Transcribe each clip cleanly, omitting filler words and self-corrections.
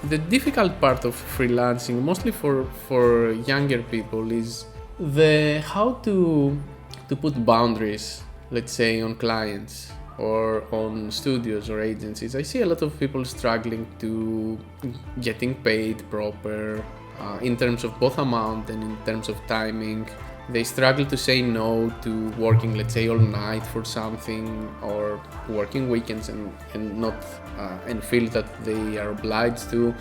the difficult part of freelancing, mostly for younger people, is the how to put boundaries, let's say, on clients or on studios or agencies. I see a lot of people struggling to getting paid proper in terms of both amount and in terms of timing. They struggle to say no to working, let's say, all night for something, or working weekends and not and feel that they are obliged to.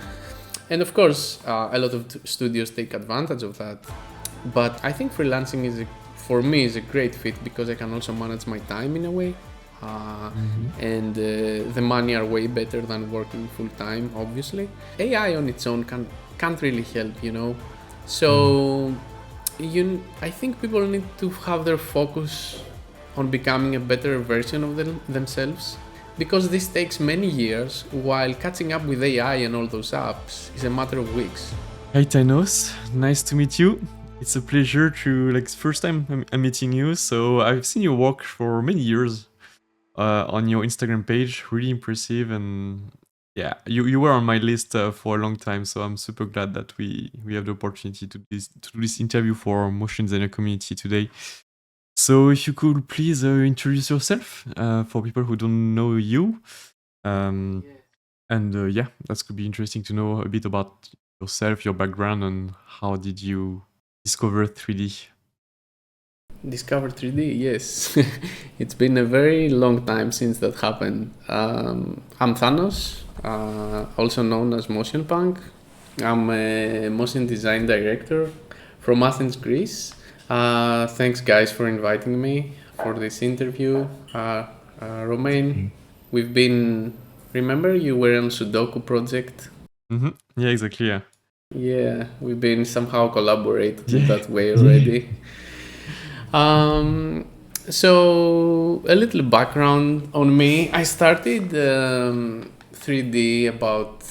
And of course, a lot of studios take advantage of that. But I think freelancing for me is a great fit because I can also manage my time in a way. And the money are way better than working full time, obviously. AI on its own can't really help, So I think people need to have their focus on becoming a better version of themselves, because this takes many years, while catching up with AI and all those apps is a matter of weeks. Hey Thanos, nice to meet you. It's a pleasure to, first time I'm meeting you. So I've seen your work for many years on your Instagram page, really impressive. And yeah, you were on my list for a long time. So I'm super glad that we have the opportunity to do this interview for motion designer community today. So if you could please introduce yourself for people who don't know you. And yeah, that could be interesting to know a bit about yourself, your background, and how did you discover 3D? Discover 3D, yes. It's been a very long time since that happened. I'm Thanos, also known as Motion Punk. I'm a motion design director from Athens, Greece. Thanks, guys, for inviting me for this interview. Romain, we've been. Remember, you were on Sudoku project? Mm-hmm. Yeah, exactly. Yeah. Yeah, we've been somehow collaborated in that way already. So a little background on me. I started 3D about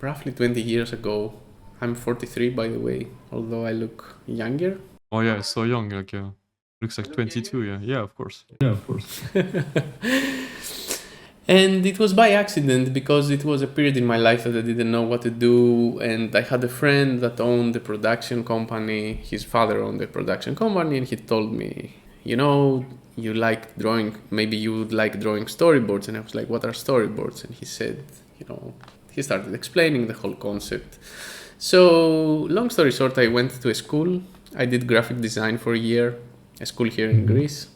roughly 20 years ago. I'm 43, by the way, although I look younger. Oh yeah, so young. Looks like 22. Yeah, yeah, of course. Yeah, of course. And it was by accident, because it was a period in my life that I didn't know what to do, and I had a friend that owned a production company. His father owned a production company, and he told me, you like drawing, maybe you would like drawing storyboards. And I was like, what are storyboards? And he said, he started explaining the whole concept. So long story short, I went to a school. I did graphic design for a year, a school here in Greece.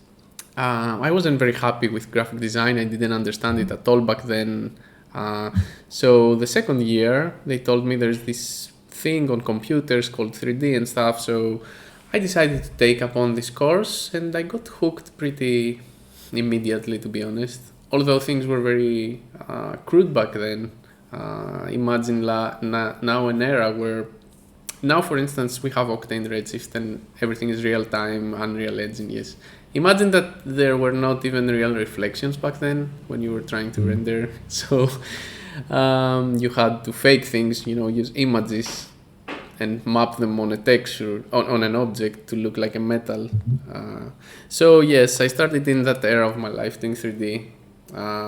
I wasn't very happy with graphic design. I didn't understand it at all back then. So the second year, they told me there's this thing on computers called 3D and stuff. So I decided to take up on this course, and I got hooked pretty immediately, to be honest. Although things were very crude back then. Imagine now an era where, now for instance, we have Octane Redshift and everything is real time, Unreal Engine, yes. Imagine that there were not even real reflections back then when you were trying to render. So you had to fake things, use images and map them on a texture, on an object to look like a metal. So yes, I started in that era of my life doing 3D.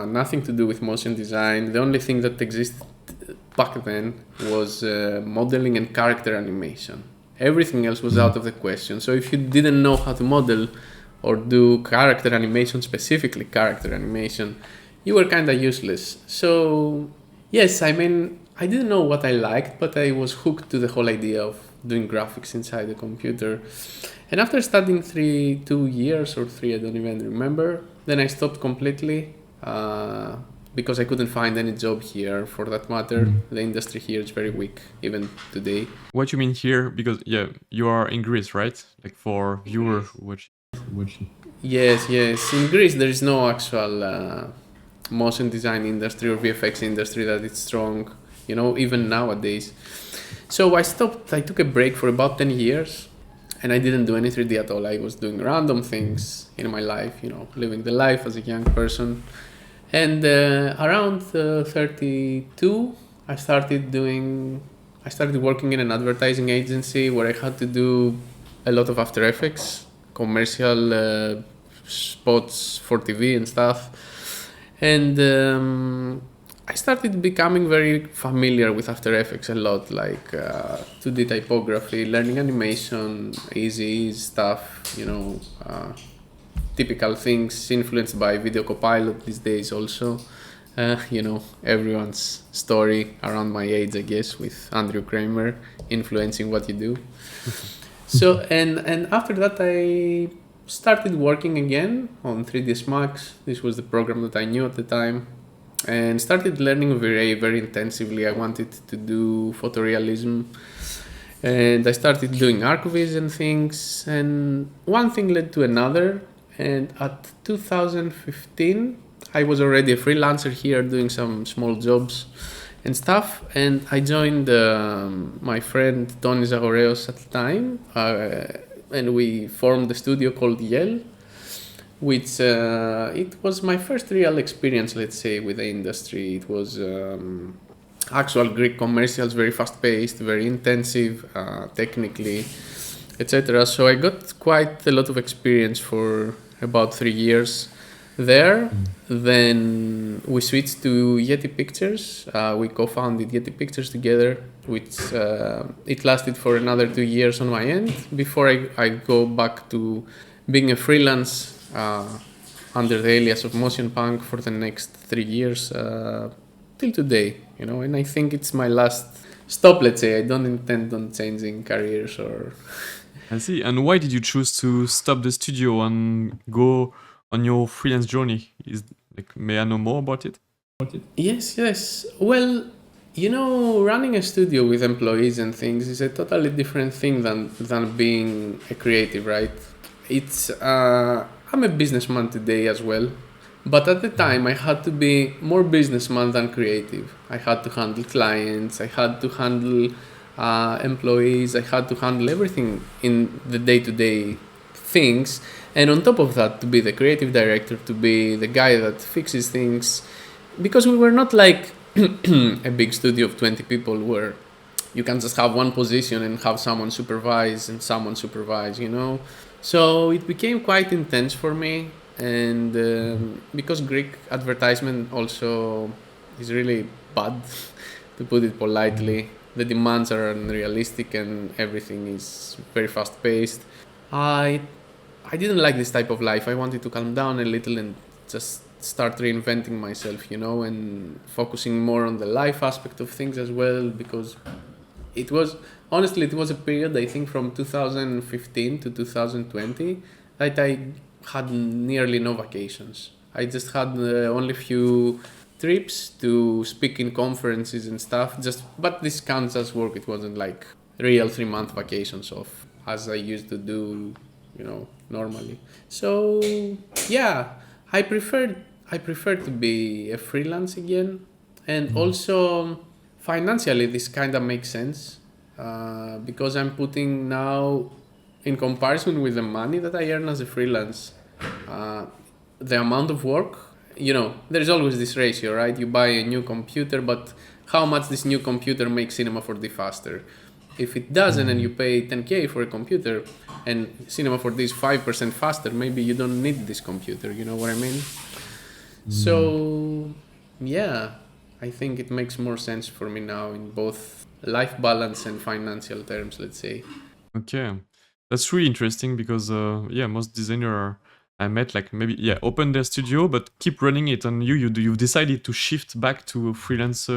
Nothing to do with motion design. The only thing that existed back then was modeling and character animation. Everything else was out of the question. So if you didn't know how to model or do character animation, specifically character animation, you were kind of useless. So yes, I didn't know what I liked, but I was hooked to the whole idea of doing graphics inside the computer. And after studying 2 years or 3, I don't even remember, then I stopped completely because I couldn't find any job here, for that matter. The industry here is very weak, even today. What you mean here? Because yeah, you are in Greece, right? Like for viewer which. Yes. In Greece, there is no actual motion design industry or VFX industry that is strong, even nowadays. So I stopped. I took a break for about 10 years, and I didn't do any 3D at all. I was doing random things in my life, living the life as a young person. And around 32, I started working in an advertising agency where I had to do a lot of After Effects, commercial spots for TV and stuff. And I started becoming very familiar with After Effects a lot, like 2D typography, learning animation, easy stuff, typical things influenced by Video Copilot these days also. Everyone's story around my age, I guess, with Andrew Kramer influencing what you do. So, and after that, I started working again on 3ds Max. This was the program that I knew at the time, and started learning very, very intensively. I wanted to do photorealism, and I started doing ArcViz and things, and one thing led to another. And at 2015, I was already a freelancer here doing some small jobs and stuff, and I joined my friend Tony Zagoreos at the time, and we formed a studio called Yell, which it was my first real experience, let's say, with the industry. It was actual Greek commercials, very fast-paced, very intensive, technically, etc. So I got quite a lot of experience for about 3 years there. Then we switched to Yeti Pictures. We co-founded Yeti Pictures together, which it lasted for another 2 years on my end before I go back to being a freelance under the alias of Motion Punk for the next 3 years till today, and I think it's my last stop, let's say. I don't intend on changing careers or... I see. And why did you choose to stop the studio and go on your freelance journey? May I know more about it? Yes. Well, running a studio with employees and things is a totally different thing than being a creative, right? It's I'm a businessman today as well, but at the time I had to be more businessman than creative. I had to handle clients, I had to handle employees, I had to handle everything in the day-to-day things, and on top of that, to be the creative director, to be the guy that fixes things, because we were not like a big studio of 20 people where you can just have one position and have someone supervise, so it became quite intense for me. And because Greek advertisement also is really bad, to put it politely, the demands are unrealistic and everything is very fast paced. I didn't like this type of life. I wanted to calm down a little and just start reinventing myself, and focusing more on the life aspect of things as well, because it was a period, I think, from 2015 to 2020 that I had nearly no vacations. I just had only few trips to speak in conferences and stuff, but this counts as work. It wasn't like real 3-month vacations off as I used to do, normally. So yeah, I prefer to be a freelance again, and also financially this kind of makes sense because I'm putting now, in comparison with the money that I earn as a freelance, the amount of work, there's always this ratio, right? You buy a new computer, but how much this new computer makes Cinema 4D faster? If it doesn't, and you pay 10K for a computer and Cinema 4D is 5% faster, maybe you don't need this computer, you know what I mean? So yeah, I think it makes more sense for me now in both life balance and financial terms, let's say. Okay, that's really interesting because most designers I met open their studio but keep running it, and you've decided to shift back to freelance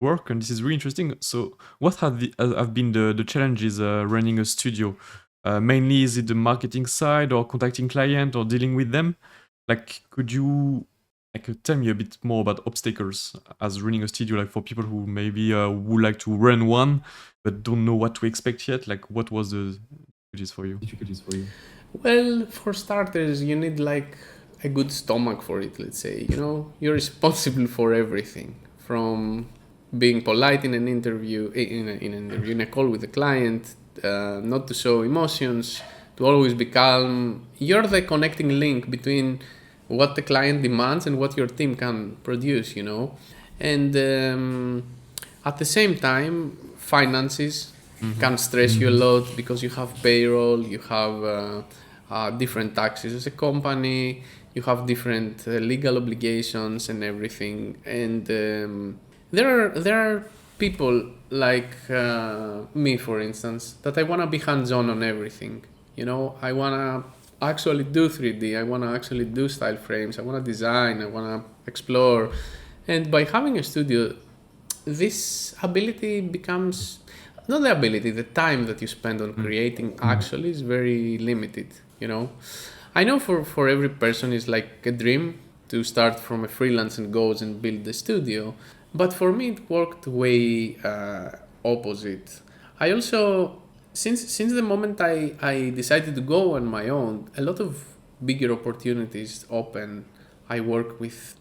work, and this is really interesting. So what have been the challenges running a studio? Mainly, is it the marketing side or contacting client or dealing with them? Could you tell me a bit more about obstacles as running a studio, for people who maybe would like to run one but don't know what to expect yet? What was the difficulties for you? Well, for starters, you need a good stomach for it, let's say. You're responsible for everything, from being polite in an interview, in a call with a client, not to show emotions, to always be calm. You're the connecting link between what the client demands and what your team can produce, And at the same time, finances can stress you a lot because you have payroll, you have different taxes as a company, you have different legal obligations and everything. And there are people like me, for instance, that I want to be hands-on on everything. I want to actually do 3D. I want to actually do style frames. I want to design. I want to explore. And by having a studio, this ability becomes not the ability, the time that you spend on creating actually is very limited. I know for every person it's like a dream to start from a freelance and goes and build the studio, but for me it worked way opposite. I also, since the moment I decided to go on my own, a lot of bigger opportunities open. I work with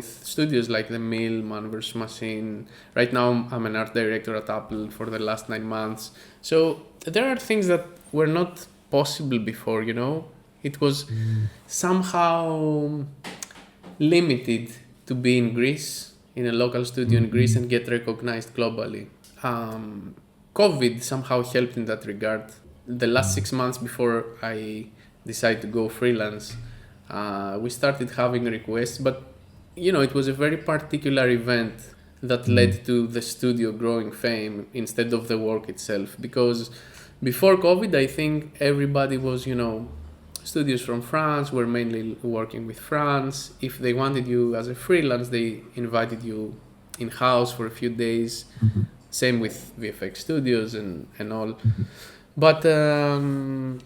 studios like the Mill, Man vs. Machine. Right now, I'm an art director at Apple for the last 9 months. So there are things that were not possible before. It was somehow limited to be in Greece, in a local studio in Greece, and get recognized globally. COVID somehow helped in that regard. The last 6 months before I decided to go freelance, we started having requests, but it was a very particular event that led to the studio growing fame instead of the work itself. Because before COVID, I think everybody was, studios from France were mainly working with France. If they wanted you as a freelance, they invited you in-house for a few days. Same with VFX studios and all. But long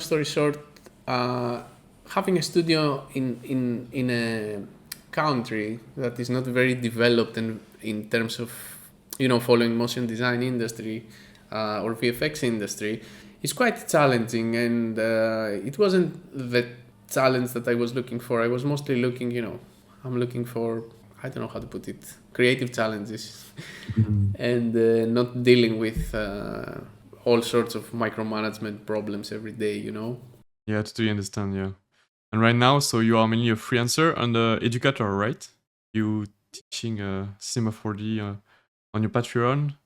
story short, having a studio in a country that is not very developed in terms of following motion design industry or VFX industry is quite challenging, and it wasn't the challenge that I was looking for. I was mostly I'm looking for, I don't know how to put it, creative challenges and not dealing with all sorts of micromanagement problems every day. Yeah, totally understand. Yeah. And right now, so you are mainly a freelancer and the Educator, right? You teaching Cinema 4D on your Patreon.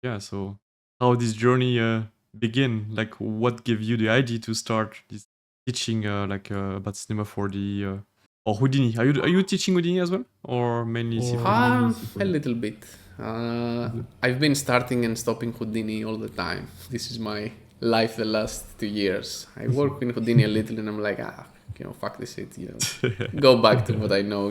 Yeah. So how this journey begin? Like, what gave you the idea to start this teaching about Cinema 4D or Houdini? Are you teaching Houdini as well, or mainly C4D? A little bit. I've been starting and stopping Houdini all the time. This is my life the last 2 years. I work in Houdini a little and I'm like, fuck this shit, go back to what I know.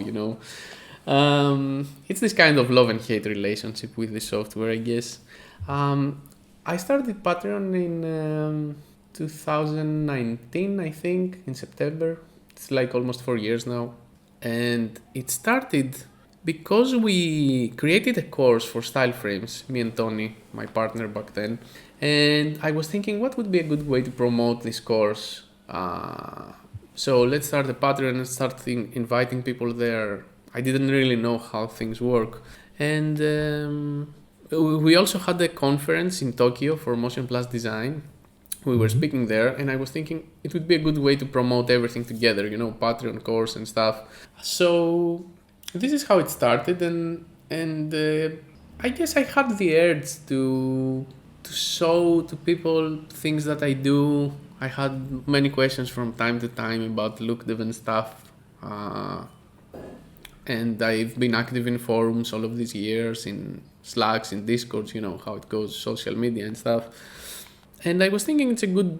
It's this kind of love and hate relationship with the software, I guess. I started Patreon in 2019, I think, in September. It's like almost 4 years now. And it started because we created a course for style frames, me and Tony, my partner back then. And I was thinking, what would be a good way to promote this course? So let's start a Patreon and start inviting people there. I didn't really know how things work. And we also had a conference in Tokyo for Motion Plus Design. We were speaking there, and I was thinking it would be a good way to promote everything together, Patreon course and stuff. So this is how it started, and I guess I had the urge to show to people things that I do. I had many questions from time to time about look dev and stuff, and I've been active in forums all of these years, in Slacks, in Discords, how it goes, social media and stuff. And I was thinking it's a good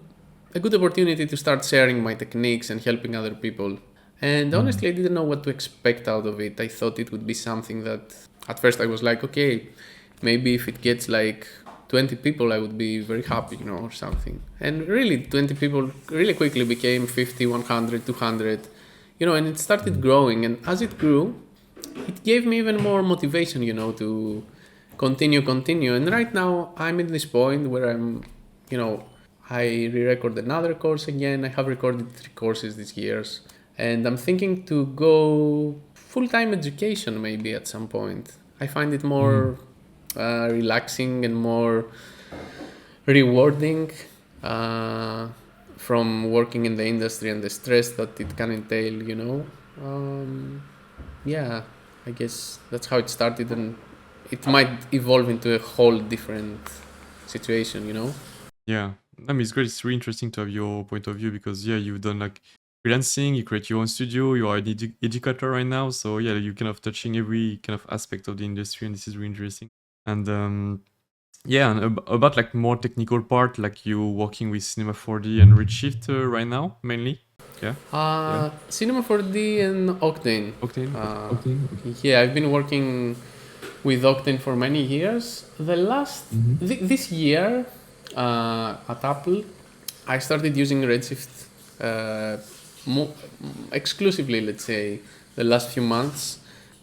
opportunity to start sharing my techniques and helping other people. And honestly, I didn't know what to expect out of it. I thought it would be something that, at first I was like, okay, maybe if it gets like 20 people, I would be very happy, or something. And really, 20 people really quickly became 50, 100, 200, and it started growing. And as it grew, it gave me even more motivation, to continue. And right now, I'm at this point where I'm, I re-record another course again. I have recorded 3 courses this year. And I'm thinking to go full-time education maybe at some point. I find it more relaxing and more rewarding from working in the industry and the stress that it can entail, I guess that's how it started, and it might evolve into a whole different situation. Yeah, I mean, it's great. It's really interesting to have your point of view because you've done like freelancing, you create your own studio, you are an educator right now. So yeah, you're kind of touching every kind of aspect of the industry, and this is really interesting. And yeah, and about like more technical part, like you working with Cinema 4D and Redshift right now, mainly. Yeah. Cinema 4D and Octane. Octane. Okay. Yeah, I've been working with Octane for many years. The last this year at Apple, I started using Redshift mo- exclusively, let's say, the last few months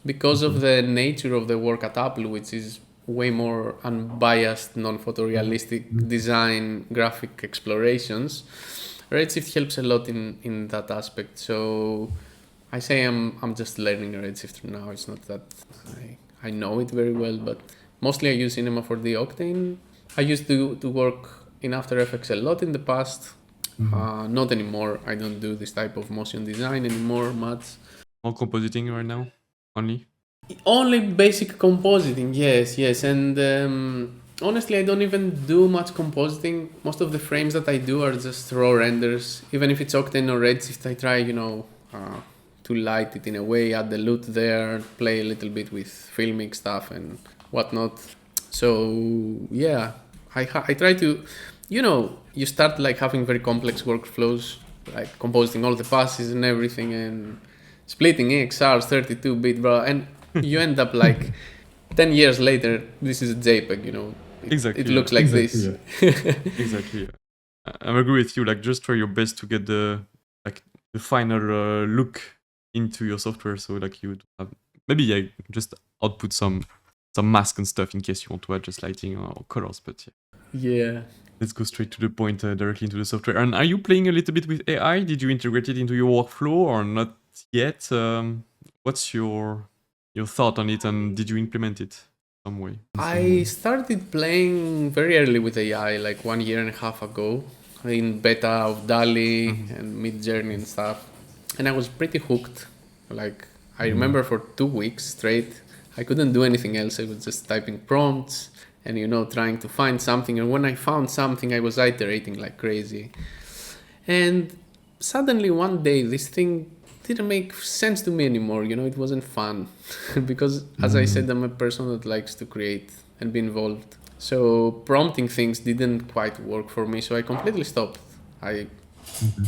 because of the nature of the work at Apple, which is way more unbiased, non-photorealistic design, graphic explorations. Redshift helps a lot in that aspect. So I say I'm just learning Redshift now. It's not that I know it very well, but mostly I use Cinema for the Octane. I used to work in After Effects a lot in the past. Not anymore. I don't do this type of motion design anymore much. All compositing right now, only. Only basic compositing, yes. And honestly, I don't even do much compositing. Most of the frames that I do are just raw renders. Even if it's Octane or Redshift, I try, to light it in a way, add the loot there, play a little bit with filmic stuff and whatnot. So yeah, I try to, you start like having very complex workflows, like composing all the passes and everything and splitting XRs 32-bit, bro, and you end up like 10 years later, this is a JPEG, Exactly. It looks like this. Yeah. Exactly. Yeah. I agree with you. Like, just try your best to get the final look into your software. So like you have maybe just output some mask and stuff in case you want to adjust lighting or colors. But yeah. Let's go straight to the point, directly into the software. And are you playing a little bit with AI? Did you integrate it into your workflow or not yet? What's your thought on it, and did you implement it some way? I started playing very early with AI, like 1.5 years ago, in beta of DALI and Midjourney and stuff. And I was pretty hooked. Like, I remember for 2 weeks straight, I couldn't do anything else. I was just typing prompts and, trying to find something. And when I found something, I was iterating like crazy. And suddenly one day, this thing didn't make sense to me anymore. It wasn't fun because, as I said, I'm a person that likes to create and be involved. So prompting things didn't quite work for me. So I completely stopped. I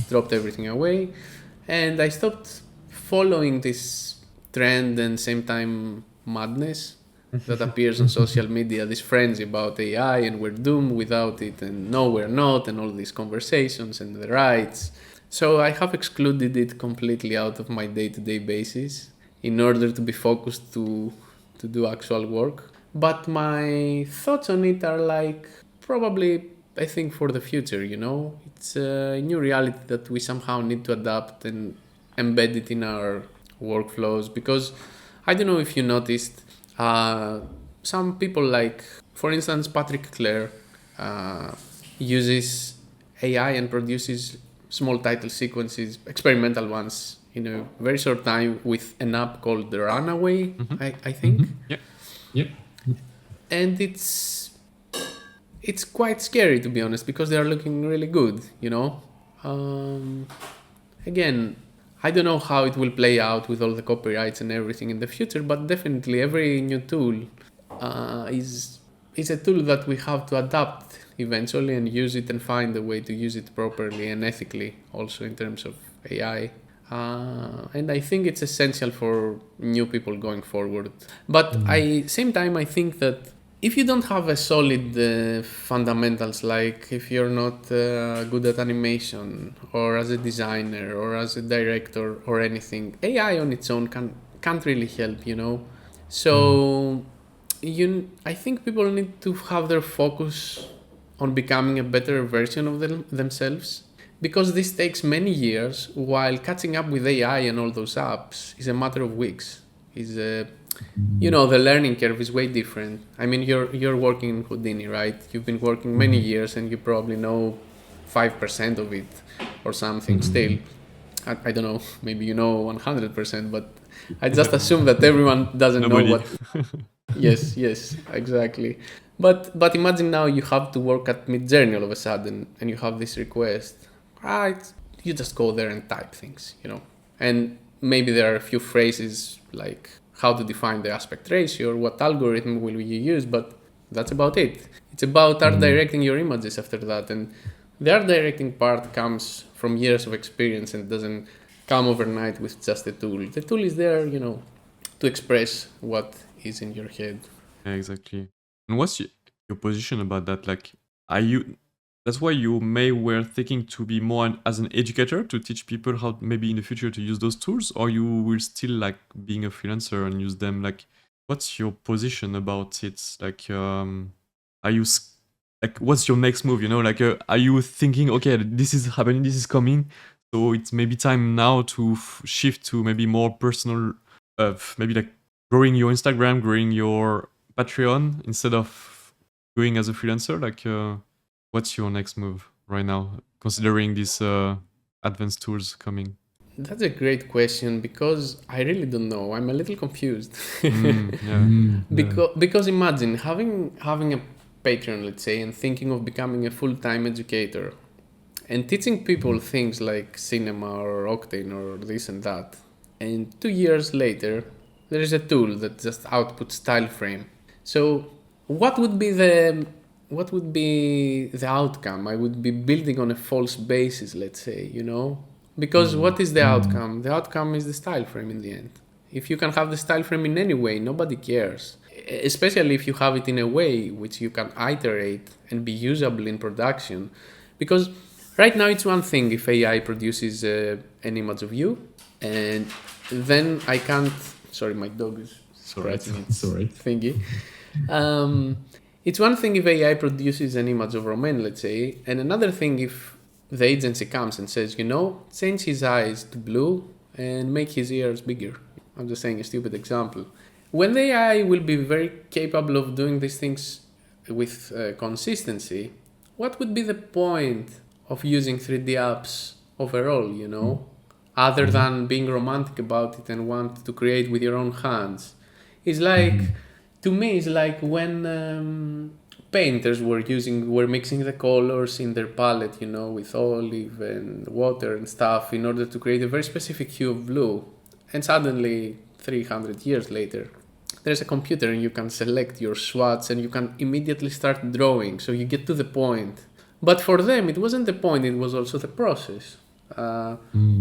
dropped everything away and I stopped following this trend and same time madness that appears on social media, this frenzy about AI and we're doomed without it and no, we're not, and all these conversations and the rights. So I have excluded it completely out of my day-to-day basis in order to be focused to do actual work. But my thoughts on it are like probably, I think, for the future, It's a new reality that we somehow need to adapt and embed it in our workflows because I don't know if you noticed, some people like, for instance, Patrick Clare uses AI and produces small title sequences, experimental ones, in a very short time with an app called The Runaway, I think. Yeah. And it's quite scary, to be honest, because they are looking really good, Again, I don't know how it will play out with all the copyrights and everything in the future, but definitely every new tool is a tool that we have to adapt eventually and use it and find a way to use it properly and ethically also in terms of AI. And I think it's essential for new people going forward. But same time, I think that if you don't have a solid fundamentals, like if you're not good at animation or as a designer or as a director or anything, AI on its own can't really help, So I think people need to have their focus on becoming a better version of themselves, because this takes many years, while catching up with AI and all those apps is a matter of weeks. The learning curve is way different. I mean, you're working in Houdini, right? You've been working many years and you probably know 5% of it or something still. I don't know, maybe 100%, but I just assume that everyone doesn't know what... Yes, exactly. But imagine now you have to work at Midjourney all of a sudden and you have this request. you just go there and type things, and maybe there are a few phrases like how to define the aspect ratio or what algorithm will you use, but that's about it. It's about art directing your images after that, and the art directing part comes from years of experience and doesn't come overnight with just a tool. The tool is there, to express what is in your head. Yeah, exactly. And what's your position about that? Like, are you? That's why you may were thinking to be more as an educator to teach people how maybe in the future to use those tools, or you will still like being a freelancer and use them. Like, what's your position about it? Like, are you like, what's your next move? Like, are you thinking, okay, this is happening, this is coming, so it's maybe time now to shift to maybe more personal, maybe like growing your Instagram, growing your Patreon instead of going as a freelancer? Like, what's your next move right now, considering these advanced tools coming? That's a great question because I really don't know. I'm a little confused. Yeah. Because imagine having a Patreon, let's say, and thinking of becoming a full-time educator and teaching people things like cinema or Octane or this and that. And 2 years later, there is a tool that just outputs style frame. So what would be the outcome? I would be building on a false basis, let's say, because what is the outcome? The outcome is the style frame in the end. If you can have the style frame in any way, nobody cares. Especially if you have it in a way which you can iterate and be usable in production. Because right now it's one thing if AI produces an image of you, and then I can't. Sorry, my dog is scratching its thingy. It's one thing if AI produces an image of Romain, let's say, and another thing if the agency comes and says, change his eyes to blue and make his ears bigger. I'm just saying a stupid example. When the AI will be very capable of doing these things with consistency, what would be the point of using 3D apps overall, other than being romantic about it and want to create with your own hands? It's like, to me, it's like when painters were mixing the colors in their palette, with olive and water and stuff in order to create a very specific hue of blue. And suddenly, 300 years later, there's a computer and you can select your swatch and you can immediately start drawing. So you get to the point. But for them, it wasn't the point, it was also the process.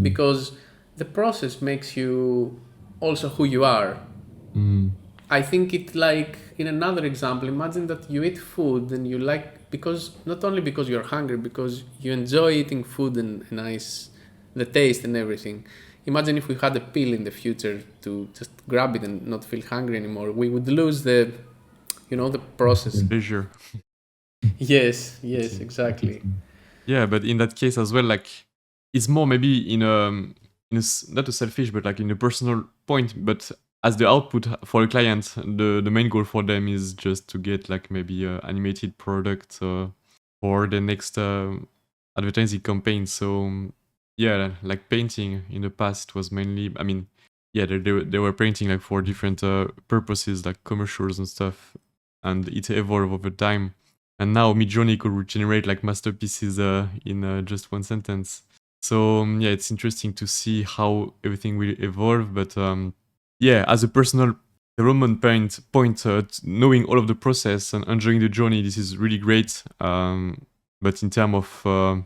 Because the process makes you also who you are. I think it like, in another example, imagine that you eat food and you like, because not only because you're hungry, because you enjoy eating food and the taste and everything. Imagine if we had a pill in the future to just grab it and not feel hungry anymore. We would lose the process. Pleasure. Yes, exactly. Yeah, but in that case as well, like, it's more maybe not a selfish, but like in a personal point. But as the output for a client, the main goal for them is just to get like maybe a animated product for the next advertising campaign. So yeah, like painting in the past was mainly, I mean, yeah, they were painting like for different purposes, like commercials and stuff, and it evolved over time. And now Midjourney could regenerate like masterpieces in just one sentence. So yeah, it's interesting to see how everything will evolve. But yeah, as a personal development point, knowing all of the process and enjoying the journey, this is really great. But in terms of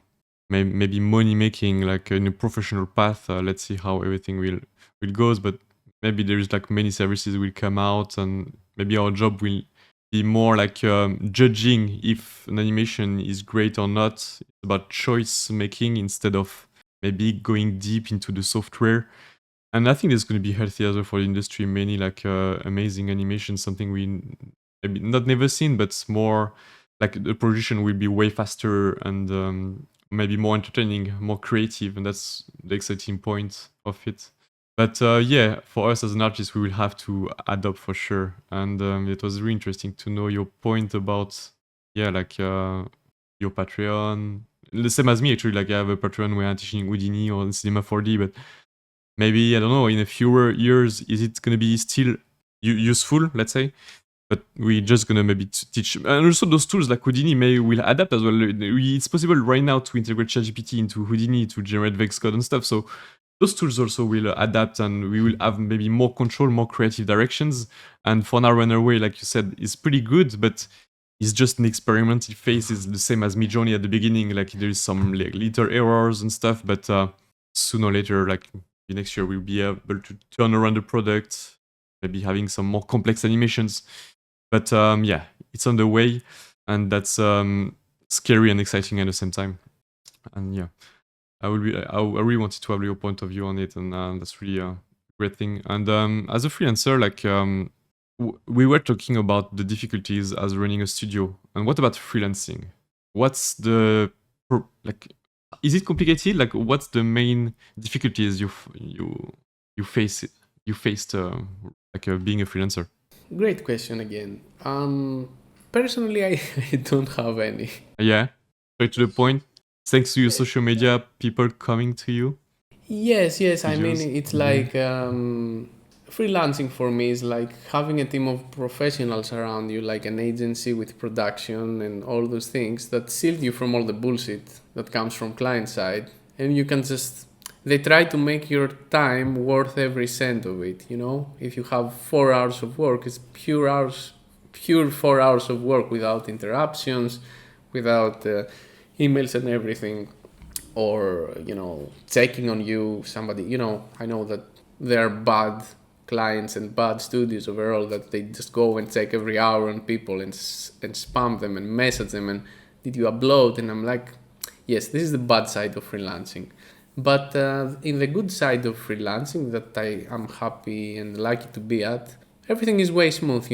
maybe money making, like in a professional path, let's see how everything will goes. But maybe there is like many services will come out, and maybe our job will be more like judging if an animation is great or not. It's about choice making instead of maybe going deep into the software. And I think it's going to be healthy as well for the industry. Many like amazing animation, something we maybe not never seen, but more like the production will be way faster and maybe more entertaining, more creative, and that's the exciting point of it. But yeah, for us as an artist, we will have to adopt for sure. And it was really interesting to know your point about, yeah, like your Patreon. The same as me, actually. Like I have a Patreon where I'm teaching Houdini or Cinema 4D, but maybe, I don't know, in a fewer years, is it going to be still useful, let's say? but we're just gonna maybe teach. And also those tools like Houdini will adapt as well. It's possible right now to integrate ChatGPT into Houdini to generate Vex code and stuff. So those tools also will adapt, and we will have maybe more control, more creative directions. And for now, Runaway, like you said, is pretty good, but it's just an experimental phase. It's the same as Midjourney at the beginning. Like there is some like, little errors and stuff, but sooner or later, like next year, we'll be able to turn around the product, maybe having some more complex animations. But yeah, it's on the way, and that's scary and exciting at the same time. And yeah, I really wanted to have your point of view on it, and that's really a great thing. And as a freelancer, like we were talking about the difficulties as running a studio, and what about freelancing? What's the like? Is it complicated? Like, what's the main difficulties you faced like being a freelancer? Great question again. Personally, I don't have any. Yeah, straight to the point. Thanks to your social media, people coming to you. Yes. I mean, Videos. it's like freelancing for me is like having a team of professionals around you, like an agency with production and all those things that shield you from all the bullshit that comes from client side. And you can just, they try to make your time worth every cent of it, you know? If you have 4 hours of work, it's pure 4 hours of work without interruptions, without emails and everything, or checking on you. Somebody, I know that there are bad clients and bad studios overall that they just go and check every hour on people and spam them and message them and did you upload, and I'm like, yes, this is the bad side of freelancing. But in the good side of freelancing that I am happy and lucky to be at, everything is way smooth,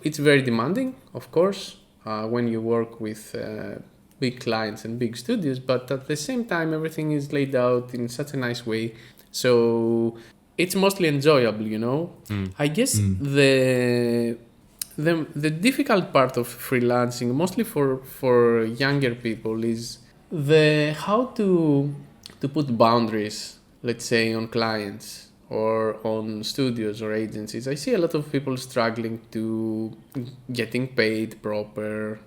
it's very demanding, of course, when you work with big clients and big studios, but at the same time, everything is laid out in such a nice way. So it's mostly enjoyable. I guess the difficult part of freelancing, mostly for younger people, is the how to put boundaries, let's say, on clients or on studios or agencies. I see a lot of people struggling to getting paid proper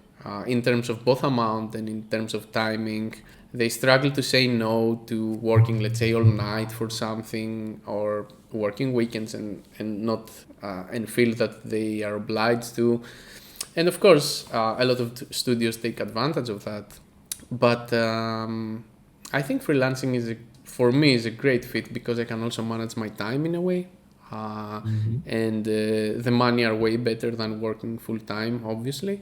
in terms of both amount and in terms of timing. They struggle to say no to working, let's say, all night for something, or working weekends and not and feel that they are obliged to. And of course, a lot of studios take advantage of that. But I think freelancing for me is a great fit because I can also manage my time in a way. And the money are way better than working full time, obviously.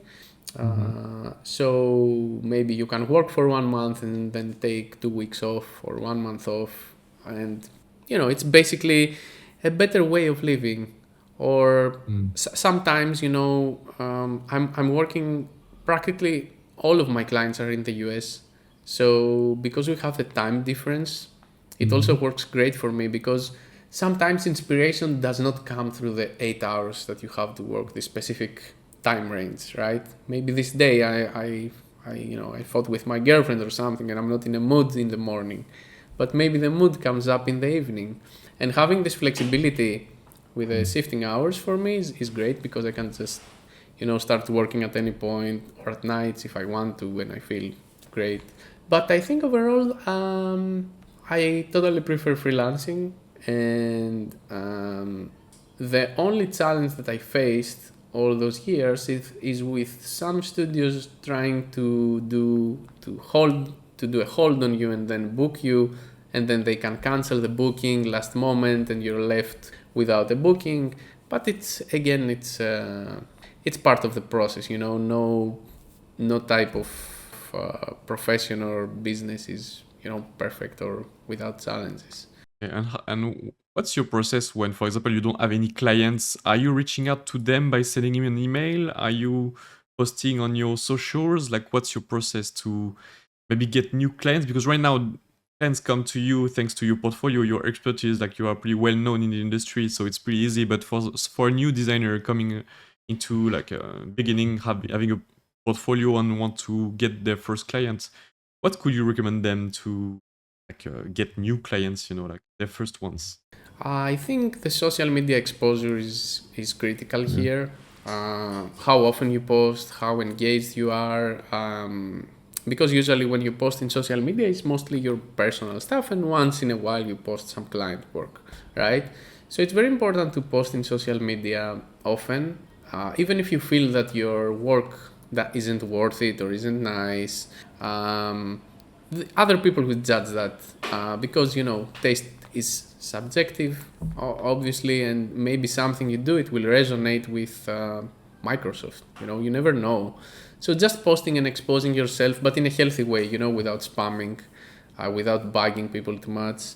So maybe you can work for 1 month and then take 2 weeks off or 1 month off, and it's basically a better way of living. Or sometimes I'm working, practically all of my clients are in the US, so because we have the time difference, it also works great for me, because sometimes inspiration does not come through the 8 hours that you have to work, the specific time range, right? Maybe this day I fought with my girlfriend or something and I'm not in a mood in the morning, but maybe the mood comes up in the evening. And having this flexibility with the shifting hours for me is great, because I can just start working at any point or at nights if I want to when I feel great. But I think overall I totally prefer freelancing, and the only challenge that I faced all those years is with some studios trying to do a hold on you and then book you, and then they can cancel the booking last moment and you're left without a booking. But it's part of the process, no type of profession or business is perfect or without challenges. And what's your process when, for example, you don't have any clients? Are you reaching out to them by sending them an email? Are you posting on your socials? Like, what's your process to maybe get new clients? Because right now, clients come to you thanks to your portfolio, your expertise. Like, you are pretty well known in the industry, so it's pretty easy. But for a new designer coming into like a beginning, having a portfolio and want to get their first clients, what could you recommend them to get new clients, like their first ones? I think the social media exposure is critical here. How often you post, how engaged you are. Because usually when you post in social media, it's mostly your personal stuff, and once in a while you post some client work, right? So it's very important to post in social media often, even if you feel that your work that isn't worth it or isn't nice. Other people will judge that because taste is subjective, obviously, and maybe something you do it will resonate with Microsoft. You never know. So just posting and exposing yourself, but in a healthy way, without spamming, without bugging people too much.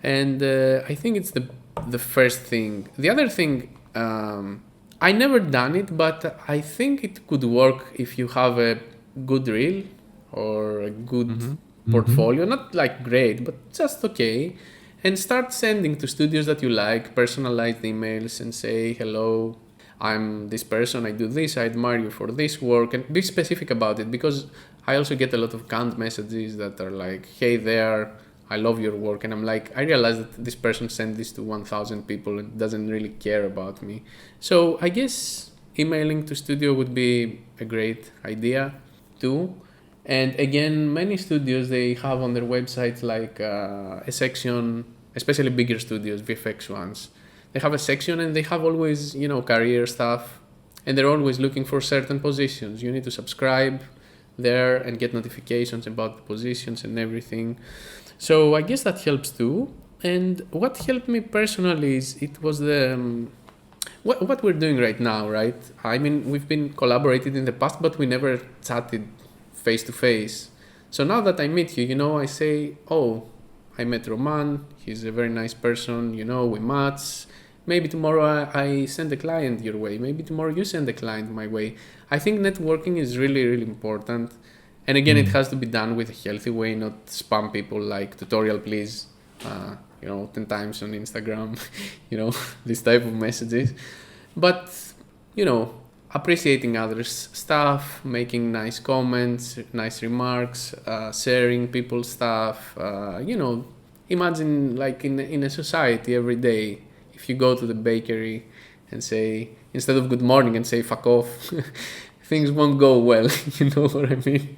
And I think it's the first thing. The other thing, I never done it, but I think it could work if you have a good reel or a good portfolio, not like great, but just okay, and start sending to studios that you like personalized emails and say, hello, I'm this person, I do this, I admire you for this work, and be specific about it, because I also get a lot of canned messages that are like, hey there, I love your work, and I'm like, I realize that this person sent this to 1,000 people and doesn't really care about me. So I guess emailing to studio would be a great idea too. And again, many studios, they have on their websites like a section, especially bigger studios, VFX ones. They have a section and they have always, career stuff, and they're always looking for certain positions. You need to subscribe there and get notifications about the positions and everything. So I guess that helps too. And what helped me personally is it was the what we're doing right now, right? I mean, we've been collaborated in the past, but we never chatted face to face. So now that I meet you, I say, oh, I met Roman. He's a very nice person. We match. Maybe tomorrow I send a client your way. Maybe tomorrow you send a client my way. I think networking is really, really important. And again, it has to be done with a healthy way, not spam people like tutorial, please. 10 times on Instagram, this type of messages. But, appreciating others' stuff, making nice comments, nice remarks, sharing people's stuff. Imagine like in a society every day, if you go to the bakery and say, instead of good morning and say fuck off, things won't go well. You know what I mean?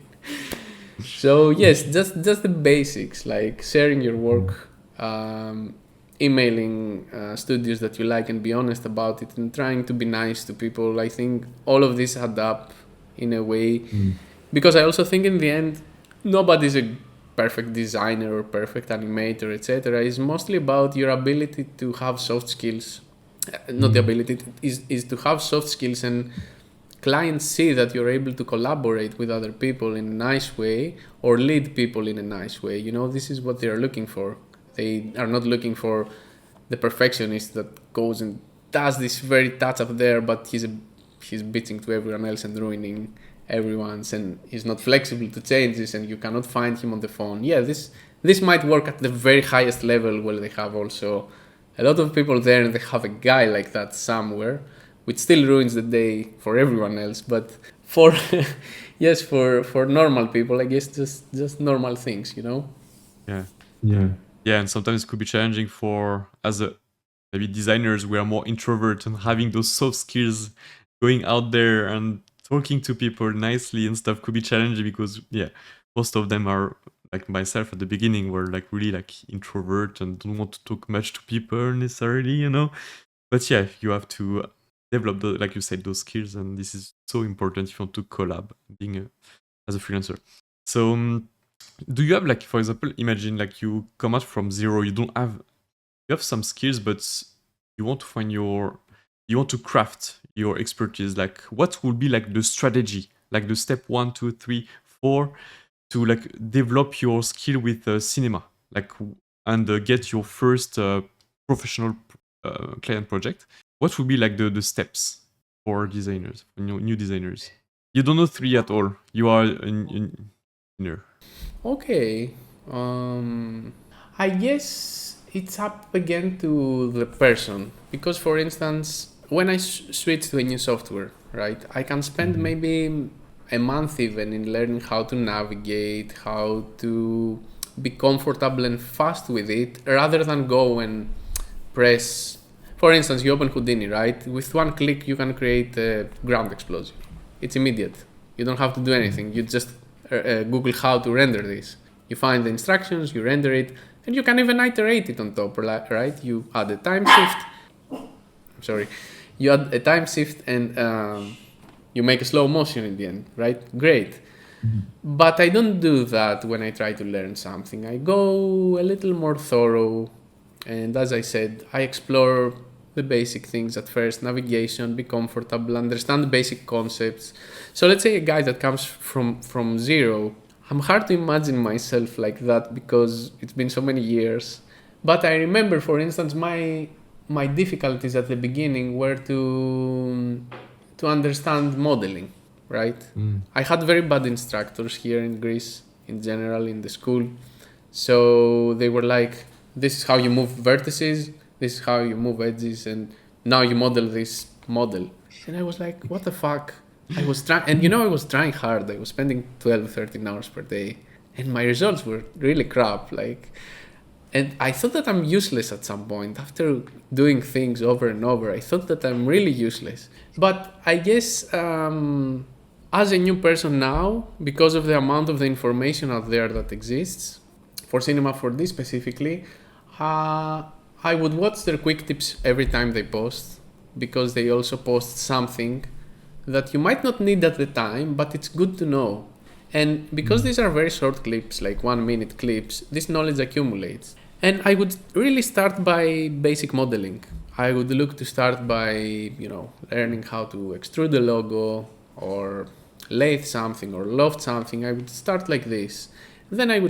So yes, just the basics, like sharing your work, emailing studios that you like and be honest about it, and trying to be nice to people. I think all of this add up in a way, because I also think in the end, nobody's a perfect designer or perfect animator, etc. It's mostly about your ability to have soft skills. Not the ability is to have soft skills, and clients see that you're able to collaborate with other people in a nice way or lead people in a nice way. This is what they're looking for. They are not looking for the perfectionist that goes and does this very touch up there, but he's bitching to everyone else and ruining everyone's, and he's not flexible to changes, and you cannot find him on the phone. Yeah, this might work at the very highest level, where they have also a lot of people there and they have a guy like that somewhere, which still ruins the day for everyone else. But for yes, for normal people, I guess just normal things. Yeah. Yeah, and sometimes it could be challenging for, as a maybe designers, we are more introvert, and having those soft skills, going out there and talking to people nicely and stuff could be challenging, because most of them are like myself at the beginning, were like really like introvert and don't want to talk much to people necessarily, But yeah, you have to develop like you said, those skills, and this is so important if you want to collab, being as a freelancer. So. Do you have, like, for example, imagine like you come out from zero, you have some skills, but you want to craft your expertise. Like, what would be like the strategy, like the step 1, 2, 3, 4, to like develop your skill with cinema, like, and get your first professional client project? What would be like the steps for designers, for new designers? You don't know 3 at all. You are in Okay. I guess it's up again to the person, because for instance, when I switch to a new software, right, I can spend maybe a month even in learning how to navigate, how to be comfortable and fast with it, rather than go and press. For instance, you open Houdini, right? With one click, you can create a ground explosion. It's immediate. You don't have to do anything. You just Google how to render this. You find the instructions, you render it, and you can even iterate it on top, right? You add a time shift. Sorry, you add a time shift and you make a slow motion in the end, right? Great. But I don't do that when I try to learn something. I go a little more thorough. And as I said, I explore the basic things at first: navigation, be comfortable, understand basic concepts. So let's say a guy that comes from zero, I'm hard to imagine myself like that because it's been so many years. But I remember, for instance, my difficulties at the beginning were to understand modeling, right? I had very bad instructors here in Greece in general in the school. So they were like, this is how you move vertices, this is how you move edges, and now you model this model. And I was like, what the fuck? I was trying, and I was trying hard. I was spending 12, 13 hours per day, and my results were really crap. And I thought that I'm useless at some point. After doing things over and over, I thought that I'm really useless. But I guess as a new person now, because of the amount of the information out there that exists, for Cinema 4D specifically, I would watch their quick tips every time they post, because they also post something that you might not need at the time, but it's good to know. And because these are very short clips, like 1 minute clips, this knowledge accumulates. And I would really start by basic modeling. I would look to start by, learning how to extrude a logo or lathe something or loft something. I would start like this. Then I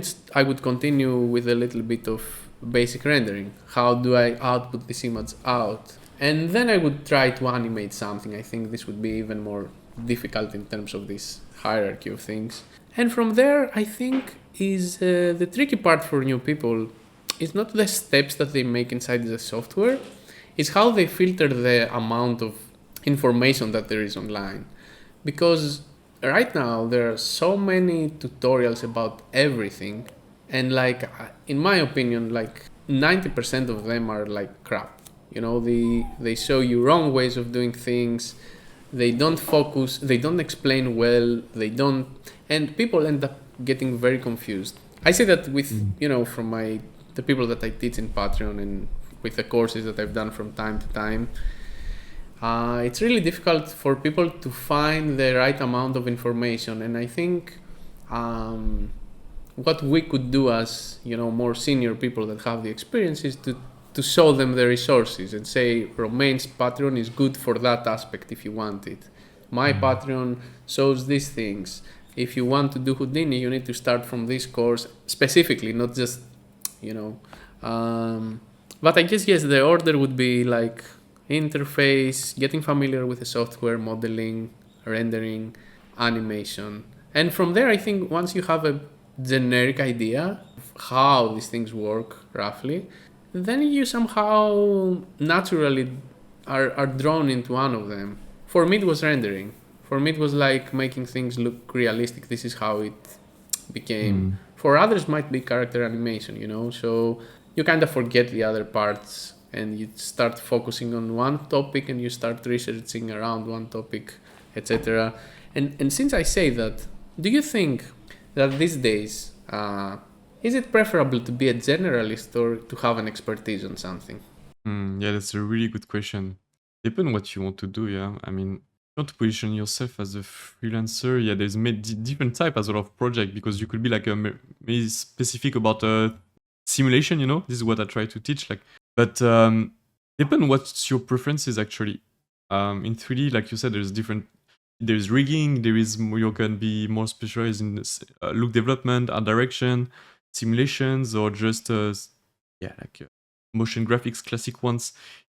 would continue with a little bit of basic rendering. How do I output this image out? And then I would try to animate something. I think this would be even more difficult in terms of this hierarchy of things. And from there, I think is the tricky part for new people. It's not the steps that they make inside the software. It's how they filter the amount of information that there is online. Because right now there are so many tutorials about everything, and in my opinion, 90% of them are like crap. They show you wrong ways of doing things. They don't focus, they don't explain well, and people end up getting very confused. I say that with from the people that I teach in Patreon and with the courses that I've done from time to time. It's really difficult for people to find the right amount of information, and I think what we could do as more senior people that have the experience is to show them the resources and say, Romaine's Patreon is good for that aspect if you want it. My Patreon shows these things. If you want to do Houdini, you need to start from this course specifically, not just but I guess, yes, the order would be like interface, getting familiar with the software, modeling, rendering, animation. And from there, I think once you have a generic idea of how these things work roughly, then you somehow naturally are drawn into one of them. For me, it was rendering. For me, it was like making things look realistic. This is how it became. For others, might be character animation, so you kind of forget the other parts and you start focusing on one topic and you start researching around one topic, etc. And since I say that, do you think that these days, is it preferable to be a generalist or to have an expertise on something? Yeah, that's a really good question. Depends what you want to do, yeah. I mean, you want to position yourself as a freelancer, yeah, there's different type as well of project, because you could be like maybe specific about simulation, this is what I try to teach, but depend what's your preferences actually. In 3D, like you said, there's rigging, you can be more specialized in look development, art direction, simulations, or just motion graphics, classic ones.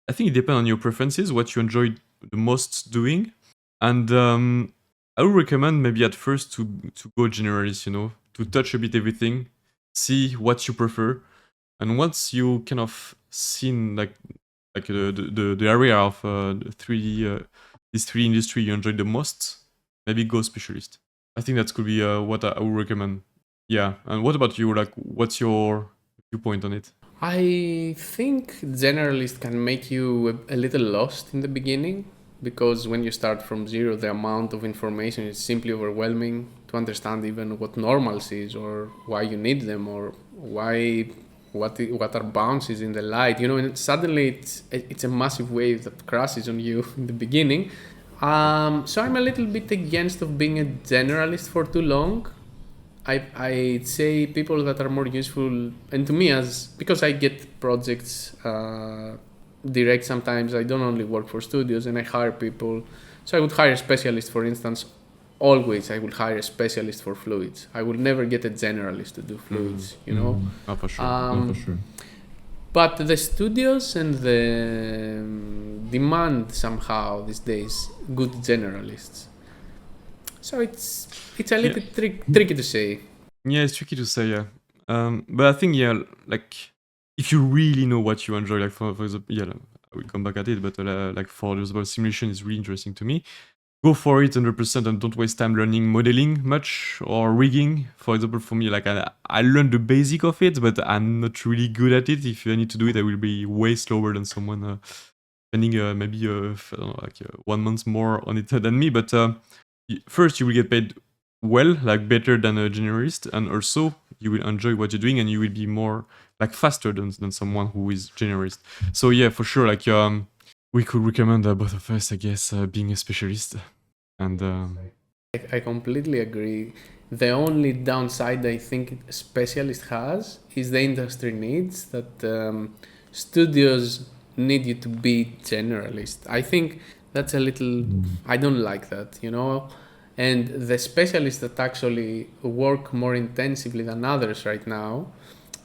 I think it depends on your preferences, what you enjoy the most doing. And I would recommend maybe at first to go generalist, to touch a bit everything, see what you prefer. And once you kind of seen the area of the 3D, this 3D industry you enjoy the most, maybe go specialist. I think that could be what I would recommend. Yeah. And what about you? What's your viewpoint on it? I think generalist can make you a little lost in the beginning because when you start from zero, the amount of information is simply overwhelming to understand even what normals is or why you need them or what are bounces in the light. And suddenly it's a massive wave that crashes on you in the beginning. So I'm a little bit against of being a generalist for too long. I'd say people that are more useful, and to me, as because I get projects direct sometimes, I don't only work for studios and I hire people. So I would hire a specialist, for instance. Always, I would hire a specialist for fluids. I would never get a generalist to do fluids, Oh, for sure. But the studios and the demand somehow these days good generalists. So it's a Yeah. little tricky to say. Yeah, it's tricky to say, yeah. But I think, yeah, like, if you really know what you enjoy, like, for example, yeah, I will come back at it, but like, for example, simulation is really interesting to me. Go for it 100% and don't waste time learning modeling much or rigging. For example, for me, like, I learned the basic of it, but I'm not really good at it. If I need to do it, I will be way slower than someone spending maybe I don't know, like 1 month more on it than me. But first, you will get paid well, like better than a generalist, and also you will enjoy what you're doing, and you will be more like faster than someone who is generalist. So yeah, for sure, like we could recommend both of us, I guess, being a specialist. And I completely agree. The only downside I think a specialist has is the industry needs that studios need you to be generalist. I think that's a little, I don't like that. And the specialists that actually work more intensively than others right now,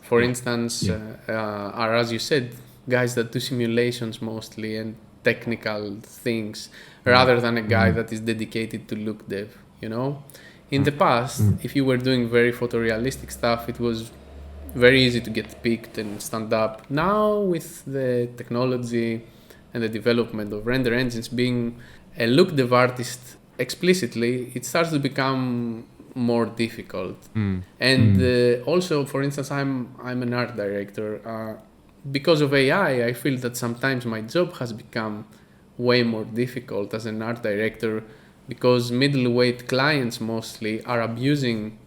for instance, are, as you said, guys that do simulations mostly and technical things rather than a guy that is dedicated to look dev. In the past, if you were doing very photorealistic stuff, it was very easy to get picked and stand up. Now, with the technology and the development of render engines being a look dev artist explicitly, it starts to become more difficult. And also, for instance, I'm an art director. Because of AI, I feel that sometimes my job has become way more difficult as an art director because middleweight clients mostly are abusing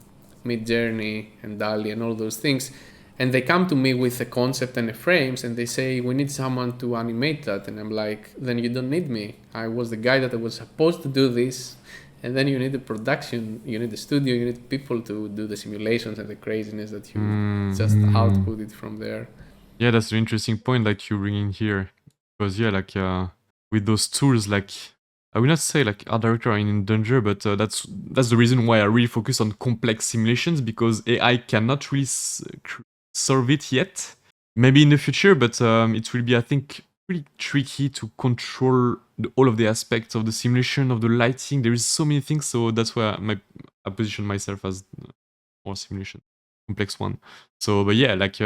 Midjourney and DALI and all those things. And they come to me with a concept and a frames and they say, we need someone to animate that. And I'm like, then you don't need me. I was the guy that was supposed to do this. And then you need the production, you need the studio, you need people to do the simulations and the craziness that you just output it from there. yeah, that's an interesting point like you bring in here, because yeah, like with those tools, like I will not say like art director are in danger, but that's the reason why I really focus on complex simulations, because AI cannot really solve it yet. Maybe in the future, but it will be, I think, pretty tricky to control all of the aspects of the simulation, of the lighting. There is so many things, so that's why I position myself as more simulation, complex one. So, but yeah, like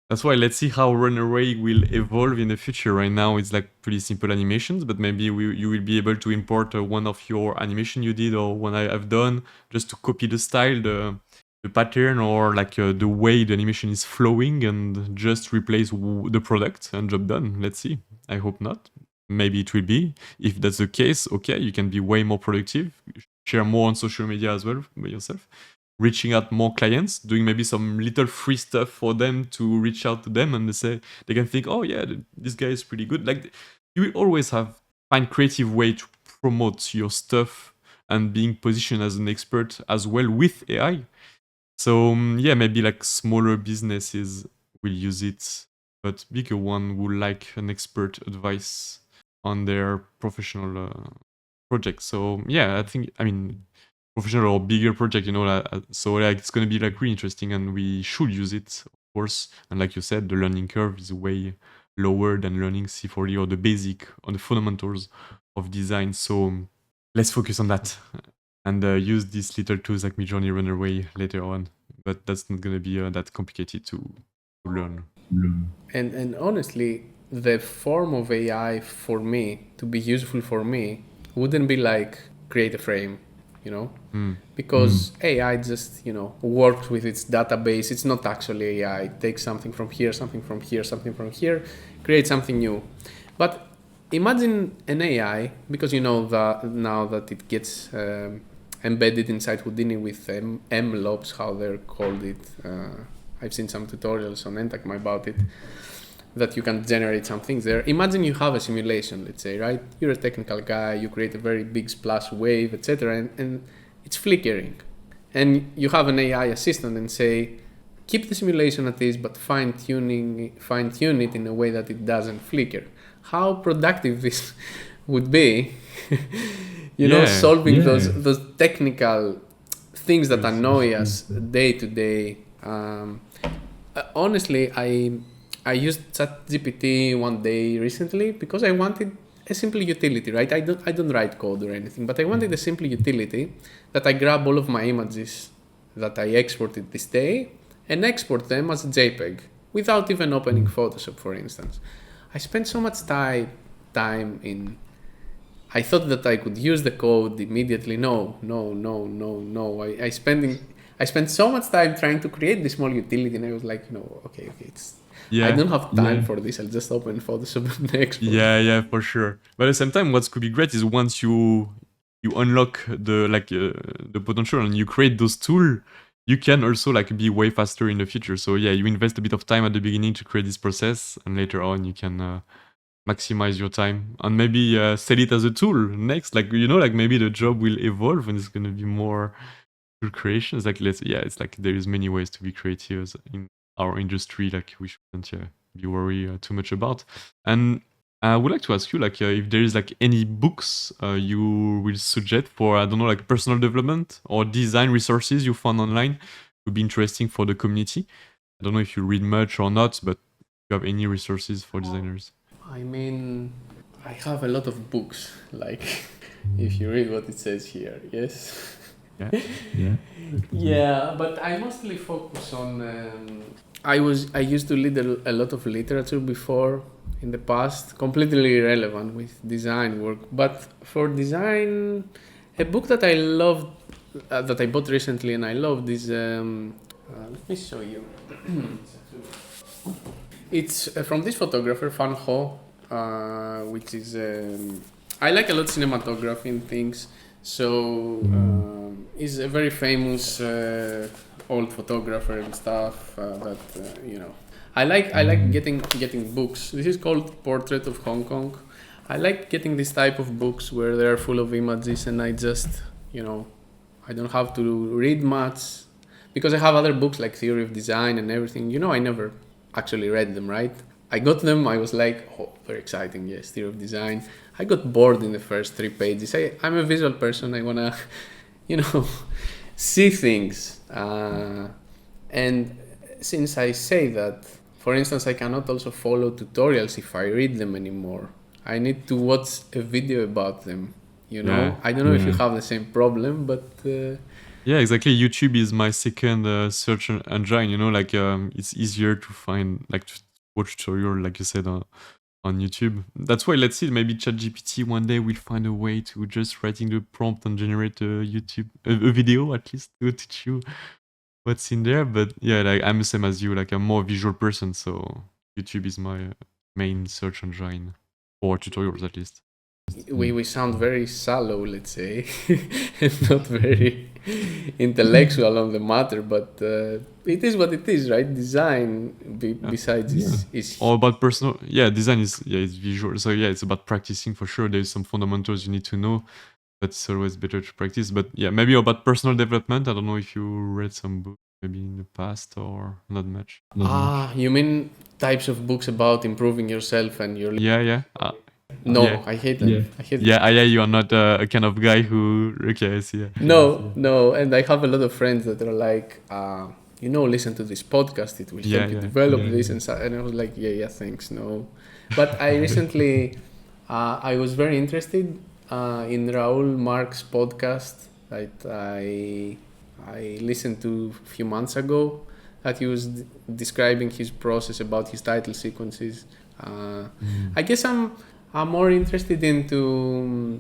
that's why let's see how Runaway will evolve in the future. Right now, it's like pretty simple animations, but maybe you will be able to import one of your animation you did or one I've done, just to copy the style, the pattern, or like the way the animation is flowing, and just replace the product and job done. Let's see. I hope not. Maybe it will be. If that's the case, okay, you can be way more productive, share more on social media as well by yourself, reaching out more clients, doing maybe some little free stuff for them to reach out to them, and they can think, oh yeah, this guy is pretty good. Like, you will always find creative way to promote your stuff and being positioned as an expert as well with AI. So yeah, maybe like smaller businesses will use it, but bigger one will like an expert advice on their professional project. So yeah, I mean, professional or bigger project, so like it's gonna be like really interesting, and we should use it, of course. And like you said, the learning curve is way lower than learning C4D or the basic or the fundamentals of design. So let's focus on that and use these little tools like Midjourney Runaway later on. But that's not gonna be that complicated to learn. And honestly, the form of AI for me to be useful for me wouldn't be like create a frame. you know, Mm. because AI just, you know, works with its database. It's not actually AI. It takes something from here, something from here, something from here, creates something new. But imagine an AI, because you know that now that it gets embedded inside Houdini with MLOps, how they're called it. I've seen some tutorials on Entacma about it, that you can generate some things there. Imagine you have a simulation, let's say, right? You're a technical guy, you create a very big splash wave, etc., and it's flickering. And you have an AI assistant and say, keep the simulation at this, but fine-tune it in a way that it doesn't flicker. How productive this would be, you know, solving those technical things that annoy us day to day. Honestly, I used ChatGPT one day recently because I wanted a simple utility, right? I don't write code or anything, but I wanted a simple utility that I grab all of my images that I exported this day and export them as a JPEG without even opening Photoshop, for instance. I spent so much time in. I thought that I could use the code immediately. No. I spent so much time trying to create this small utility, and I was like, okay, I don't have time for this. I'll just open Photoshop and export. Yeah, for sure. But at the same time, what could be great is once you unlock the potential and you create those tools, you can also like be way faster in the future. So yeah, you invest a bit of time at the beginning to create this process, and later on you can maximize your time and maybe sell it as a tool next. Like like maybe the job will evolve and it's gonna be more tool creation. It's like it's like there is many ways to be creative in our industry. Like we shouldn't be worried too much about. And I would like to ask you, like, if there is like any books you will suggest for, I don't know, like personal development or design resources you found online would be interesting for the community. I don't know if you read much or not, but do you have any resources for designers? I mean, I have a lot of books, like, if you read what it says here, yes? Yeah, but I mostly focus on. I used to read a lot of literature before in the past, completely irrelevant with design work. But for design, a book that I loved, that I bought recently and I loved is. Let me show you. It's from this photographer, Fan Ho, which is. I like a lot cinematography and things. So he's a very famous old photographer and stuff. I like getting books. This is called Portrait of Hong Kong. I like getting this type of books where they are full of images, and I just I don't have to read much because I have other books like Theory of Design and everything. I never actually read them, right? I got them, I was like, oh, very exciting, yes, Theory of Design. I got bored in the first 3 pages. I'm a visual person, I wanna, see things. And since I say that, for instance, I cannot also follow tutorials if I read them anymore. I need to watch a video about them, I don't know if you have the same problem, but... Yeah, exactly. YouTube is my second search engine. Like it's easier to find, like to watch tutorial, like you said, on YouTube. That's why let's see, maybe ChatGPT one day will find a way to just writing the prompt and generate a video at least to teach you what's in there. But yeah, like I'm the same as you. Like I'm more visual person, so YouTube is my main search engine for tutorials at least. We sound very shallow, let's say, and not very intellectual on the matter, but it is what it is, right? Design, besides, is all about personal. Design is it's visual, so it's about practicing for sure. There's some fundamentals you need to know, but it's always better to practice. But maybe about personal development. I don't know if you read some books maybe in the past or not much. You mean types of books about improving yourself and your... Yeah. No, I hate them. I hate them. Yeah, you are not a kind of guy who... Okay, I see. Yeah. No, and I have a lot of friends that are like, listen to this podcast, it will help you develop this, and I was like, yeah, thanks, no. But I recently, I was very interested in Raoul Mark's podcast that I listened to a few months ago, that he was describing his process about his title sequences. I guess I'm more interested into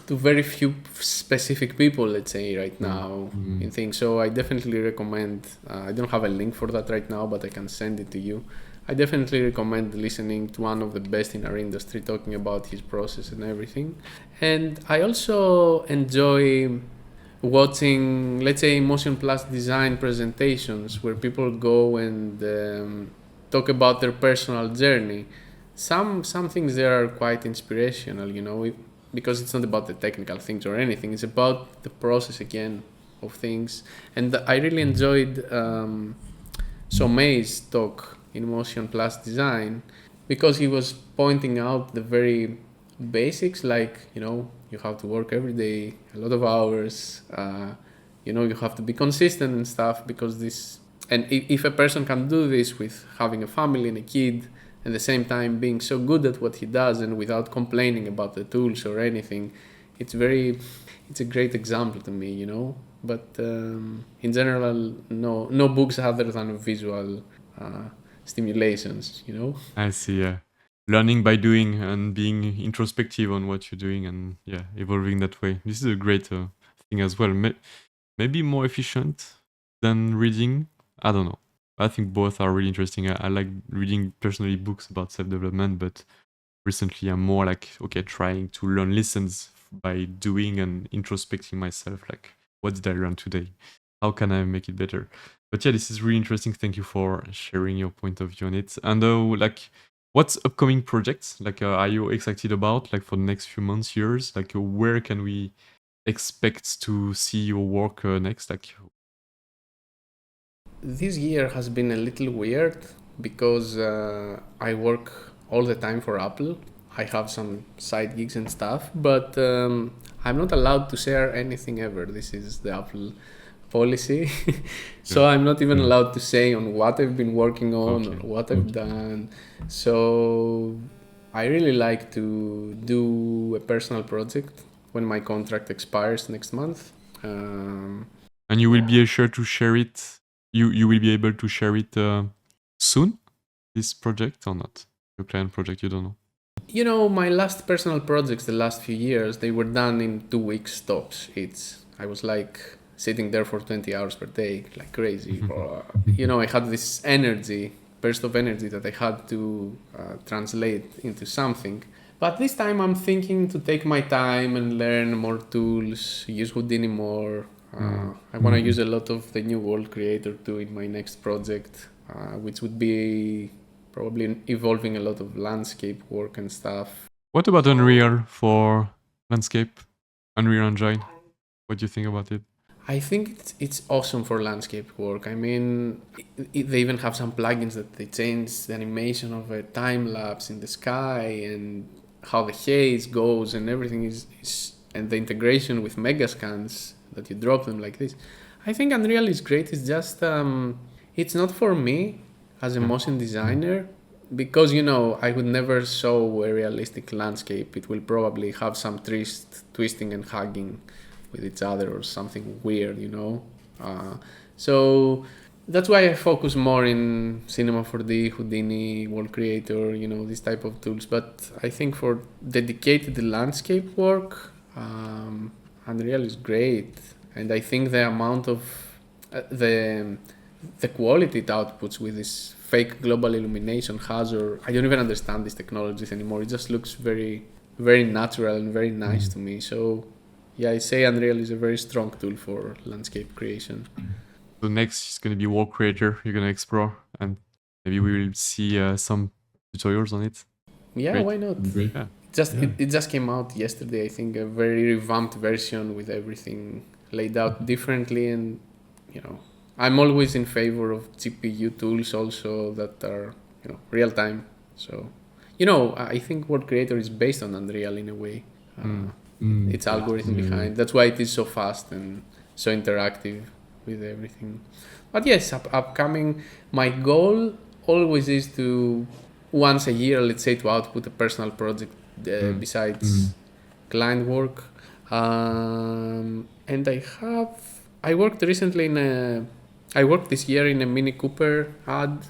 to very few specific people, let's say, right now in things. So I definitely recommend, I don't have a link for that right now, but I can send it to you. I definitely recommend listening to one of the best in our industry talking about his process and everything. And I also enjoy watching, let's say, motion plus design presentations where people go and talk about their personal journey. Some things there are quite inspirational, you know, because it's not about the technical things or anything. It's about the process again of things. And I really enjoyed Somei's talk in motion plus design because he was pointing out the very basics, like, you know, you have to work every day a lot of hours, you know, you have to be consistent and stuff, because this, and if a person can do this with having a family and a kid at the same time being so good at what he does and without complaining about the tools or anything, it's a great example to me, you know. But in general, no books other than visual stimulations, you know. I see. Yeah, learning by doing and being introspective on what you're doing, and yeah, evolving that way. This is a great thing as well. Maybe more efficient than reading. I don't know. I think both are really interesting. I like reading personally books about self-development, but recently I'm more like, okay, trying to learn lessons by doing and introspecting myself. Like, what did I learn today? How can I make it better? But yeah, this is really interesting. Thank you for sharing your point of view on it. And like, what's upcoming projects? Like, are you excited about, like, for the next few months, years? Like, where can we expect to see your work next? Like, This year has been a little weird because I work all the time for Apple. I have some side gigs and stuff, but I'm not allowed to share anything ever. This is the Apple policy. So I'm not even allowed to say on what I've been working on or what I've done. So I really like to do a personal project when my contract expires next month. and you will be sure to share it. You will be able to share it soon. This project or not? Your client project, you don't know. You know, my last personal projects, the last few years, they were done in 2 weeks stops. I was like sitting there for 20 hours per day, like crazy. You know, I had this energy, burst of energy that I had to translate into something. But this time I'm thinking to take my time and learn more tools, use Houdini more. I want to use a lot of the new World Creator too in my next project, which would be probably involving a lot of landscape work and stuff. What about Unreal for landscape? Unreal Engine. What do you think about it? I think it's awesome for landscape work. I mean, they even have some plugins that they change the animation of a time lapse in the sky and how the haze goes and everything is and the integration with megascans that you drop them like this. I think Unreal is great. It's just it's not for me as a motion designer, because, you know, I would never show a realistic landscape. It will probably have some twisting and hugging with each other or something weird, you know. So that's why I focus more in Cinema 4D, Houdini, World Creator, you know, this type of tools. But I think for dedicated landscape work, Unreal is great. And I think the amount of the quality it outputs with this fake global illumination hazard, I don't even understand these technologies anymore. It just looks very, very natural and very nice to me. So yeah, I say Unreal is a very strong tool for landscape creation. So next is going to be World Creator. You're going to explore, and maybe we will see some tutorials on it. Yeah, Great. why not? Yeah. It just came out yesterday, I think, a very revamped version with everything laid out differently. And, you know, I'm always in favor of GPU tools also that are, you know, real time. So, you know, I think World Creator is based on Unreal in a way. Its algorithm behind. That's why it is so fast and so interactive with everything. But yes, upcoming, my goal always is to once a year, let's say, to output a personal project besides client work. And I worked recently I worked this year in a Mini Cooper ad,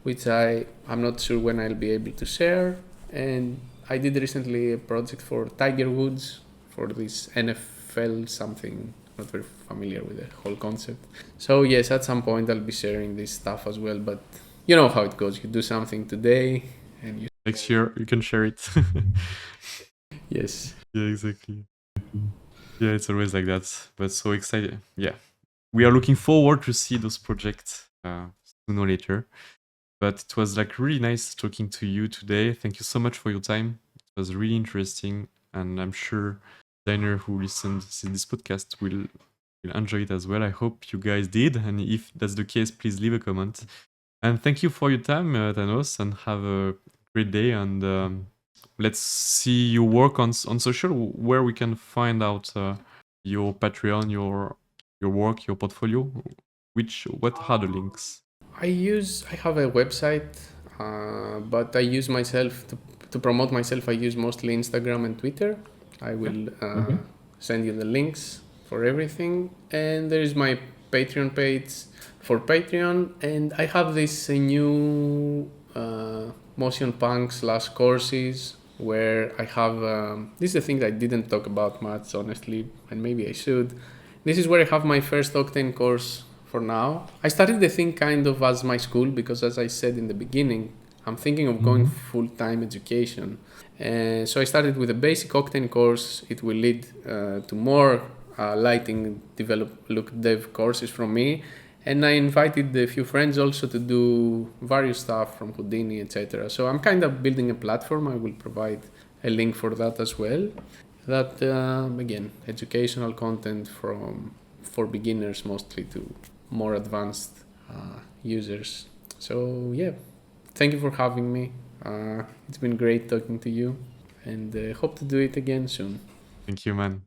which I'm not sure when I'll be able to share. And I did recently a project for Tiger Woods for this NFL something. Not very familiar with the whole concept. So yes, at some point I'll be sharing this stuff as well. But you know how it goes. You do something today, and you Next year you can share it. yes. Yeah, exactly. Yeah, it's always like that. But so excited. Yeah, we are looking forward to see those projects sooner or later. But it was like really nice talking to you today. Thank you so much for your time. It was really interesting, and I'm sure designers who listen to this podcast will enjoy it as well. I hope you guys did, and if that's the case, please leave a comment. And thank you for your time, Thanos, and have a great day. And let's see your work on social, where we can find out your Patreon, your work, your portfolio. What are the links? I have a website, but I use myself to promote myself. I use mostly Instagram and Twitter. I will send you the links for everything. And there is my Patreon page for Patreon. And I have this new motion punk / courses where I have, this is the thing that I didn't talk about much, honestly, and maybe I should. This is where I have my first Octane course for now. I started the thing kind of as my school because, as I said in the beginning, I'm thinking of going full-time education. So I started with a basic Octane course. It will lead to more lighting look dev courses from me. And I invited a few friends also to do various stuff from Houdini, etc. So I'm kind of building a platform. I will provide a link for that as well. That again, educational content for beginners mostly to more advanced users. So yeah, thank you for having me. It's been great talking to you, and hope to do it again soon. Thank you, man.